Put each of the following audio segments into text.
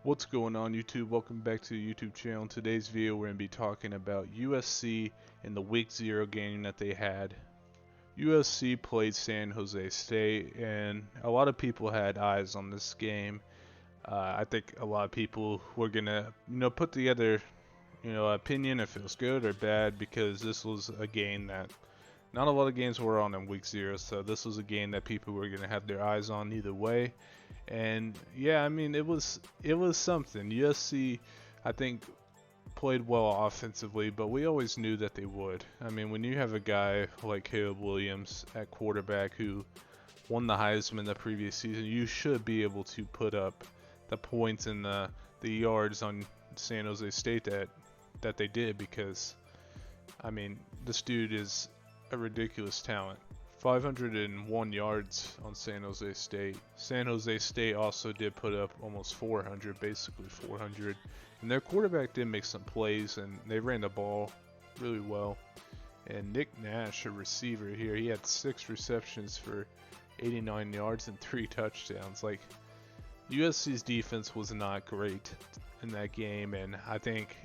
What's going on YouTube? Welcome back to the YouTube channel. In today's video we're going to be talking about USC and the Week 0 game that they had. USC played San Jose State and a lot of people had eyes on this game. I think a lot of people were going to put together opinion if it was good or bad, because this was a game that not a lot of games were on in Week 0, so this was a game that people were going to have their eyes on either way. And yeah, I mean it was something. USC, I think, played well offensively, but we always knew that they would. I mean, when you have a guy like Caleb Williams at quarterback who won the Heisman the previous season, you should be able to put up the points and the yards on San Jose State that they did, because I mean, this dude is a ridiculous talent. 501 yards on San Jose State. San Jose State also did put up almost 400, basically 400. And their quarterback did make some plays, and they ran the ball really well. And Nick Nash, a receiver here, he had 6 receptions for 89 yards and 3 touchdowns. Like, USC's defense was not great in that game, and I think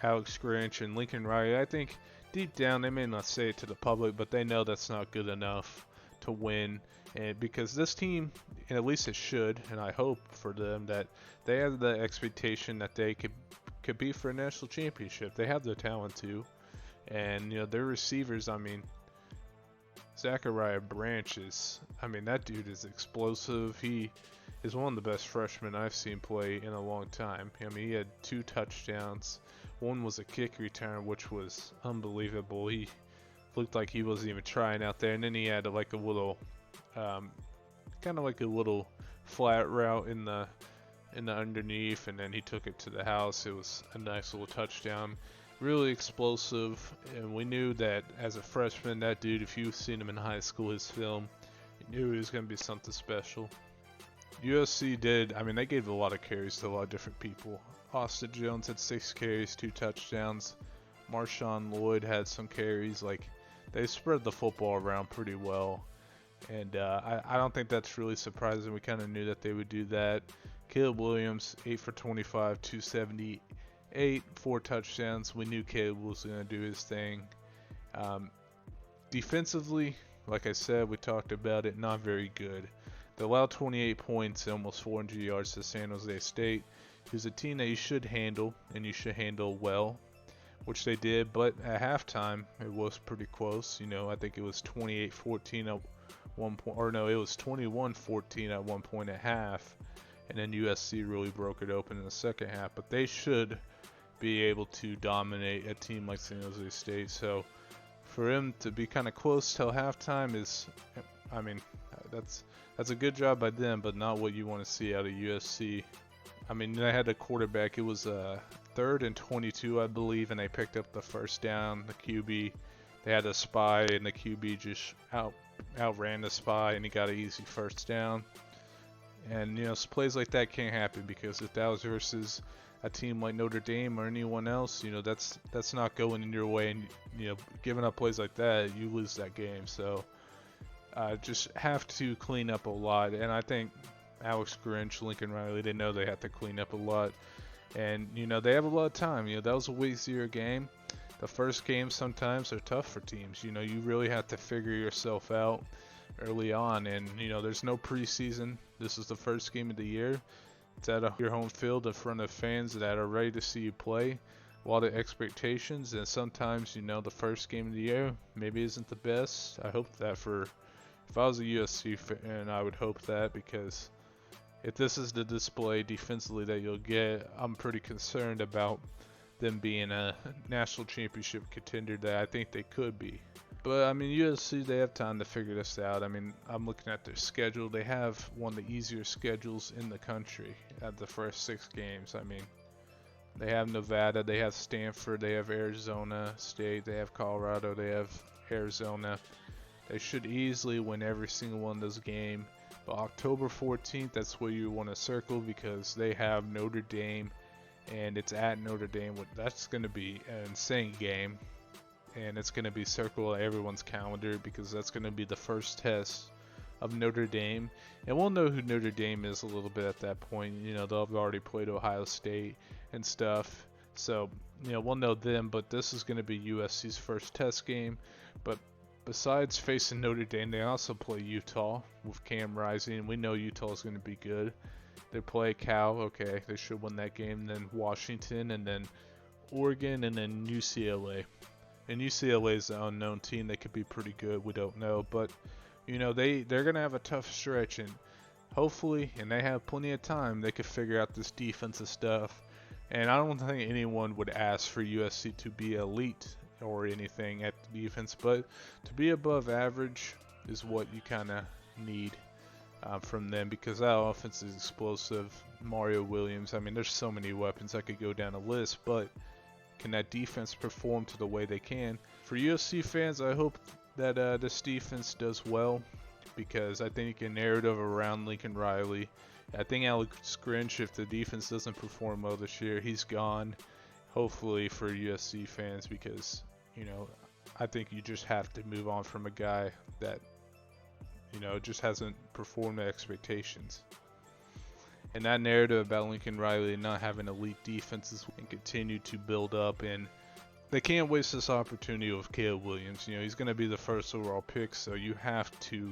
Alex Grinch and Lincoln Riley, I think deep down they may not say it to the public, but they know that's not good enough to win. And because this team, and at least it should, and I hope for them, that they have the expectation that they could be for a national championship. They have the talent to, and their receivers. I mean, Zachariah Branch is, I mean, that dude is explosive. He is one of the best freshmen I've seen play in a long time. I mean, he had 2 touchdowns. One was a kick return, which was unbelievable. He looked like he wasn't even trying out there. And then he had like a little, kind of like a little flat route in the underneath, and then he took it to the house. It was a nice little touchdown. Really explosive, and we knew that as a freshman, that dude, if you've seen him in high school, his film, you knew he was going to be something special. USC did, I mean, they gave a lot of carries to a lot of different people. Austin Jones had 6 carries, 2 touchdowns. Marshawn Lloyd had some carries. Like, they spread the football around pretty well. And I don't think that's really surprising. We kind of knew that they would do that. Caleb Williams, 8 for 25, 278, 4 touchdowns. We knew Caleb was going to do his thing. Defensively, like I said, we talked about it, not very good. They allowed 28 points and almost 400 yards to San Jose State, who's a team that you should handle, and you should handle well, which they did. But at halftime, it was pretty close. I think it was 28-14 at one point, or no, it was 21-14 at one point at half, and then USC really broke it open in the second half. But they should be able to dominate a team like San Jose State. So for him to be kind of close till halftime is, I mean, that's a good job by them, but not what you want to see out of USC. I mean, they had a quarterback. It was 3rd and 22, I believe, and they picked up the first down. The QB, they had a spy, and the QB just outran the spy, and he got an easy first down. And plays like that can't happen, because if that was versus a team like Notre Dame or anyone else, that's not going in your way, and giving up plays like that, you lose that game. So just have to clean up a lot, and I think Alex Grinch, Lincoln Riley, they know they have to clean up a lot, and they have a lot of time. That was a Week 0 game. The first games sometimes are tough for teams. You really have to figure yourself out early on, and there's no preseason. This is the first game of the year. It's at your home field in front of fans that are ready to see you play. A lot of expectations, and sometimes the first game of the year maybe isn't the best. I hope that if I was a USC fan, I would hope that, because if this is the display defensively that you'll get, I'm pretty concerned about them being a national championship contender that I think they could be. But I mean, USC, they have time to figure this out. I mean, I'm looking at their schedule. They have one of the easier schedules in the country at the first 6 games. I mean, they have Nevada, they have Stanford, they have Arizona State, they have Colorado, they have Arizona. They should easily win every single one of those games. But October 14th, that's where you want to circle, because they have Notre Dame, and it's at Notre Dame. That's going to be an insane game, and it's going to be circled on everyone's calendar, because that's going to be the first test of Notre Dame, and we'll know who Notre Dame is a little bit at that point. You know, they'll have already played Ohio State and stuff, so you know we'll know them. But this is going to be USC's first test game. But besides facing Notre Dame, they also play Utah with Cam Rising. We know Utah is going to be good. They play Cal, okay, they should win that game. Then Washington, and then Oregon, and then UCLA. And UCLA is an unknown team. They could be pretty good. We don't know, but you know they're gonna have a tough stretch, and hopefully, and they have plenty of time, they could figure out this defensive stuff. And I don't think anyone would ask for USC to be elite or anything at the defense, but to be above average is what you kind of need from them, because that offense is explosive. Mario Williams, I mean, there's so many weapons. I could go down a list, but can that defense perform to the way they can? For USC fans, I hope that this defense does well, because I think a narrative around Lincoln Riley, I think Alex Grinch, if the defense doesn't perform well this year, he's gone. Hopefully for USC fans, because you know I think you just have to move on from a guy that you know just hasn't performed to expectations. And that narrative about Lincoln Riley not having elite defenses and continue to build up, and they can't waste this opportunity with Caleb Williams. You know, he's going to be the first overall pick, so you have to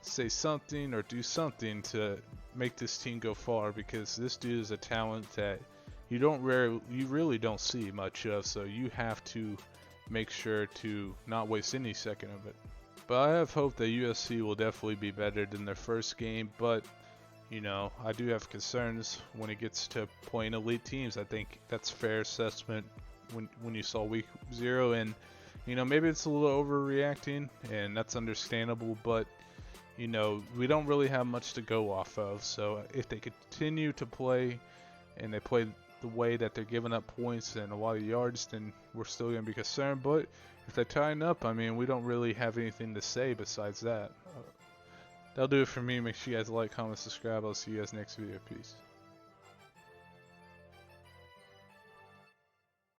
say something or do something to make this team go far, because this dude is a talent that you really don't see much of, so you have to make sure to not waste any second of it. But I have hope that USC will definitely be better than their first game, but you know, I do have concerns when it gets to playing elite teams. I think that's a fair assessment when you saw week 0, and you know, maybe it's a little overreacting, and that's understandable, but you know, we don't really have much to go off of. So if they continue to play and they play the way that they're giving up points and a lot of yards, then we're still going to be concerned. But if they tighten up, I mean, we don't really have anything to say besides that. That'll do it for me. Make sure you guys like, comment, subscribe. I'll see you guys next video. Peace.